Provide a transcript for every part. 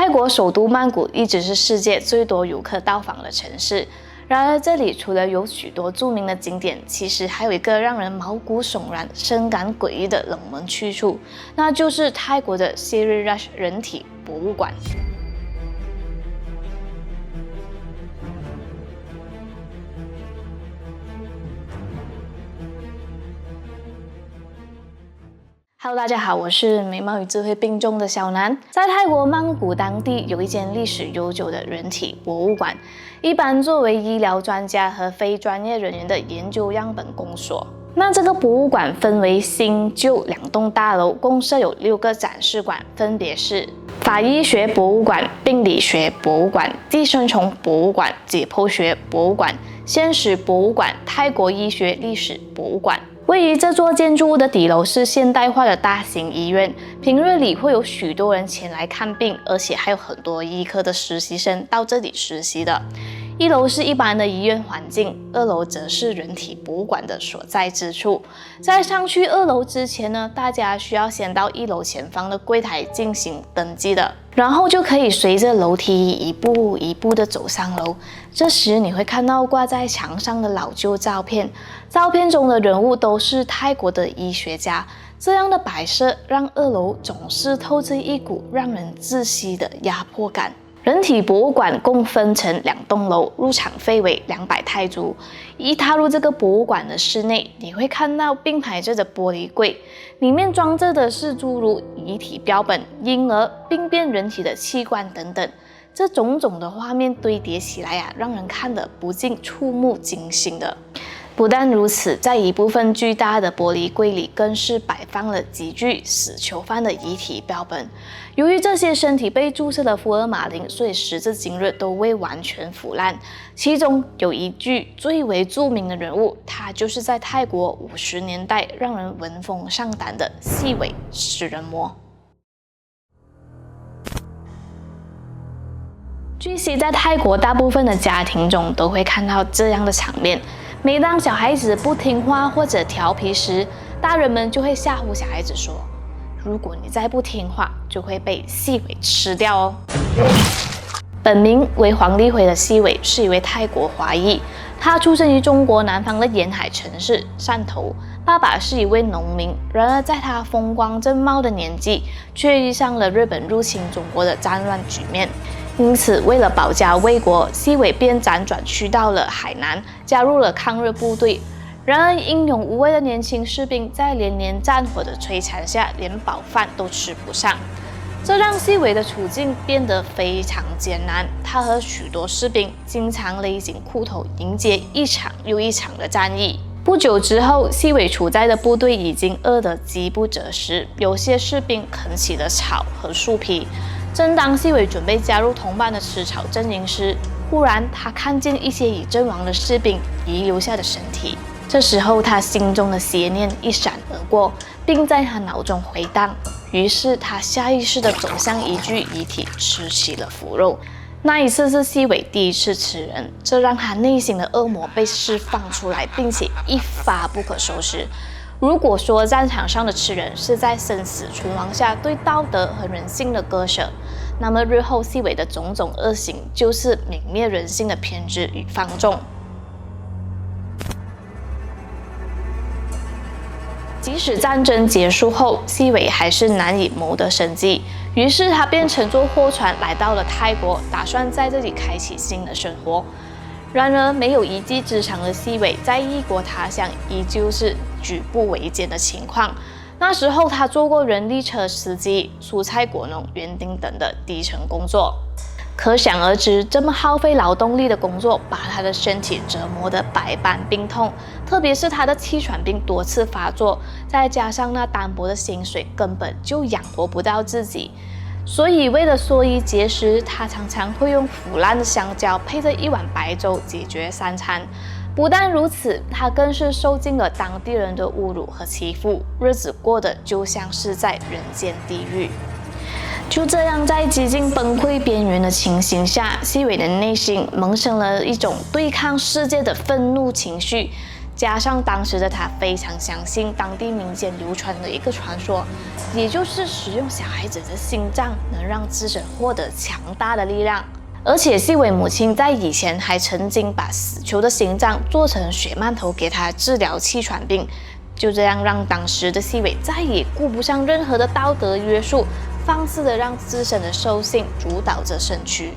泰国首都曼谷一直是世界最多游客到访的城市。然而，这里除了有许多著名的景点，其实还有一个让人毛骨悚然、深感诡异的冷门去处，那就是泰国的 Siriraj 人体博物馆。Hello， 大家好，我是美貌与智慧并重的小南。在泰国曼谷当地有一间历史悠久的人体博物馆，一般作为医疗专家和非专业人员的研究样本公所。那这个博物馆分为新旧两栋大楼，共设有6个展示馆，分别是法医学博物馆、病理学博物馆、寄生虫博物馆、解剖学博物馆、现实博物馆、泰国医学历史博物馆。位于这座建筑物的底楼是现代化的大型医院，平日里会有许多人前来看病，而且还有很多医科的实习生到这里实习的。1楼是一般的医院环境，2楼则是人体博物馆的所在之处。在上去2楼之前呢，大家需要先到1楼前方的柜台进行登记的，然后就可以随着楼梯一步一步的走上楼。这时你会看到挂在墙上的老旧照片，照片中的人物都是泰国的医学家。这样的摆设让2楼总是透着一股让人窒息的压迫感。人体博物馆共分成2栋楼，入场费为200泰铢。一踏入这个博物馆的室内，你会看到并排着的玻璃柜，里面装着的是诸如遗体标本、婴儿、病变人体的器官等等。这种种的画面堆叠起来让人看得不禁触目惊心的。不但如此，在一部分巨大的玻璃柜里，更是摆放了几具死囚犯的遗体标本。由于这些身体被注射了福尔马林，所以时至今日都未完全腐烂。其中有一具最为著名的人物，他就是在泰国50年代让人闻风丧胆的细尾食人魔。据悉，在泰国大部分的家庭中都会看到这样的场面。每当小孩子不听话或者调皮时，大人们就会吓唬小孩子说：“如果你再不听话，就会被细尾吃掉哦。”本名为黄立辉的细尾是一位泰国华裔，他出生于中国南方的沿海城市汕头，爸爸是一位农民。然而，在他风光正茂的年纪，却遇上了日本入侵中国的战乱局面。因此，为了保家卫国，细尾便辗转去到了海南，加入了抗日部队。然而，英勇无畏的年轻士兵在连年战火的摧残下，连饱饭都吃不上，这让细尾的处境变得非常艰难。他和许多士兵经常勒紧裤头，迎接一场又一场的战役。不久之后，细尾处在的部队已经饿得饥不择食，有些士兵啃起了草和树皮。正当细尾准备加入同伴的吃草阵营时，忽然他看见一些已阵亡的士兵遗留下的身体。这时候，他心中的邪念一闪而过，并在他脑中回荡。于是，他下意识地走向一具遗体，吃起了腐肉。那一次是细尾第一次吃人，这让他内心的恶魔被释放出来，并且一发不可收拾。如果说战场上的吃人是在生死存亡下对道德和人性的割舍，那么日后细尾的种种恶行就是泯灭人性的偏执与放纵。即使战争结束后，细尾还是难以谋得生计，于是他便乘坐货船来到了泰国，打算在这里开启新的生活。然而，没有一技之长的细尾在异国他乡依旧是举步维艰的情况。那时候，他做过人力车司机、蔬菜果农、园丁等的低层工作。可想而知，这么耗费劳动力的工作，把他的身体折磨得百般病痛，特别是他的气喘病多次发作，再加上那单薄的薪水，根本就养活不到自己。所以，为了缩衣节食，他常常会用腐烂的香蕉配着一碗白粥解决3餐。不但如此，他更是受尽了当地人的侮辱和欺负，日子过得就像是在人间地狱。就这样，在几近崩溃边缘的情形下，细尾的内心萌生了一种对抗世界的愤怒情绪。加上当时的他非常相信当地民间流传的一个传说，也就是使用小孩子的心脏能让自身获得强大的力量。而且细伟母亲在以前还曾经把死囚的心脏做成血馒头给他治疗气喘病，就这样让当时的细伟再也顾不上任何的道德约束，放肆的让自身的兽性主导着身躯。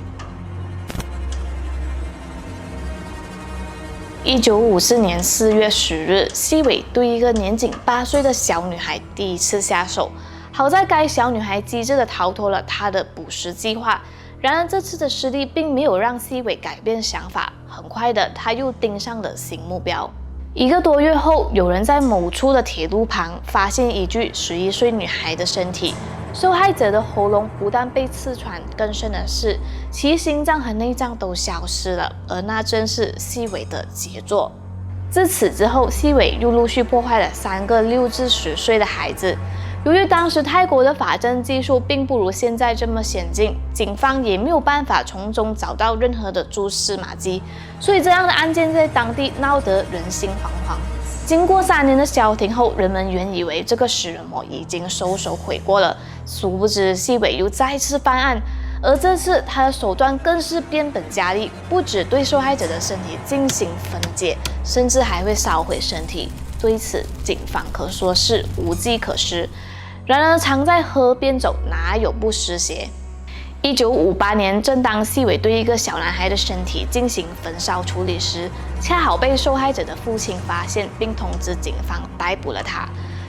1954年4月10日，细伟对一个年仅8岁的小女孩第一次下手，好在该小女孩机智地逃脱了他的捕食计划。然而这次的失利并没有让细伟改变想法，很快的他又盯上了新目标。1个多月后，有人在某处的铁路旁发现一具11岁女孩的身体，受害者的喉咙不但被刺穿，更甚的是其心脏和内脏都消失了，而那正是细伟的杰作。自此之后，细伟又陆续破坏了3个6至10岁的孩子。由于当时泰国的法证技术并不如现在这么先进，警方也没有办法从中找到任何的蛛丝马迹，所以这样的案件在当地闹得人心惶惶。经过3年的消停后，人们原以为这个食人魔已经收手悔过了，殊不知细伟又再次犯案，而这次他的手段更是变本加厉，不只对受害者的身体进行分解，甚至还会烧毁身体。对此，警方可说是无计可施。然而，常在河边走，哪有不湿鞋？1958年，正当细伟对一个小男孩的身体进行焚烧处理时，恰好被受害者的父亲发现，并通知警方逮捕了他。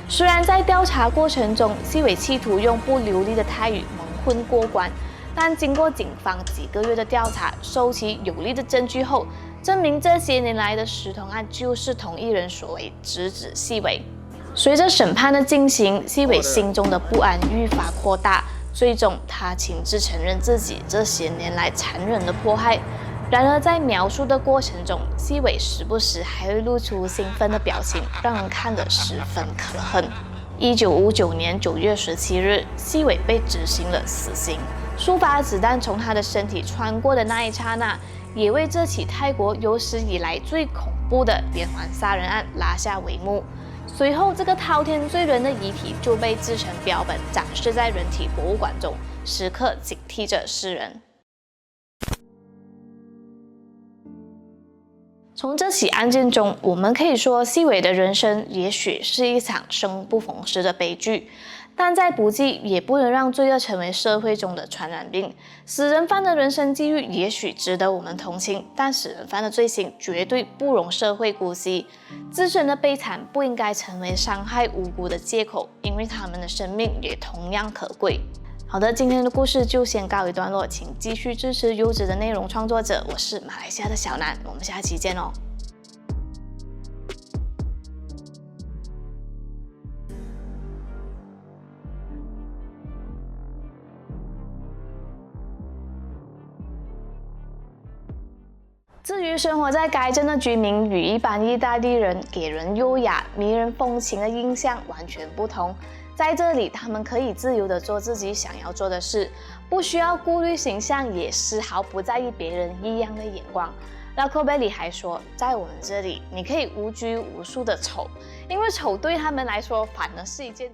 虽然在调查过程中，细伟企图用不流利的泰语蒙混过关，但经过警方几个月的调查，收集有力的证据后，证明这些年来的食童案就是同一人所为，直指细伟。随着审判的进行，细伟心中的不安愈发扩大，最终他亲自承认自己这些年来残忍的迫害。然而在描述的过程中，细伟时不时还会露出兴奋的表情，让人看得十分可恨。1959年9月17日，细伟被执行了死刑。数发子弹从他的身体穿过的那一刹那，也为这起泰国有史以来最恐怖的连环杀人案拉下帷幕。随后，这个滔天罪人的遗体就被制成标本，展示在人体博物馆中，时刻警惕着世人。从这起案件中，我们可以说，细伟的人生也许是一场生不逢时的悲剧。但在不济，也不能让罪恶成为社会中的传染病。死人犯的人生际遇也许值得我们同情，但死人犯的罪行绝对不容社会姑息。自身的悲惨不应该成为伤害无辜的借口，因为他们的生命也同样可贵。好的，今天的故事就先告一段落，请继续支持优质的内容创作者。我是马来西亚的小南，我们下期见哦。至于生活在该镇的居民与一般意大利人给人优雅、迷人风情的印象完全不同。在这里，他们可以自由地做自己想要做的事，不需要顾虑形象，也丝毫不在意别人异样的眼光。拉科贝里还说，在我们这里，你可以无拘无束的丑，因为丑对他们来说反而是一件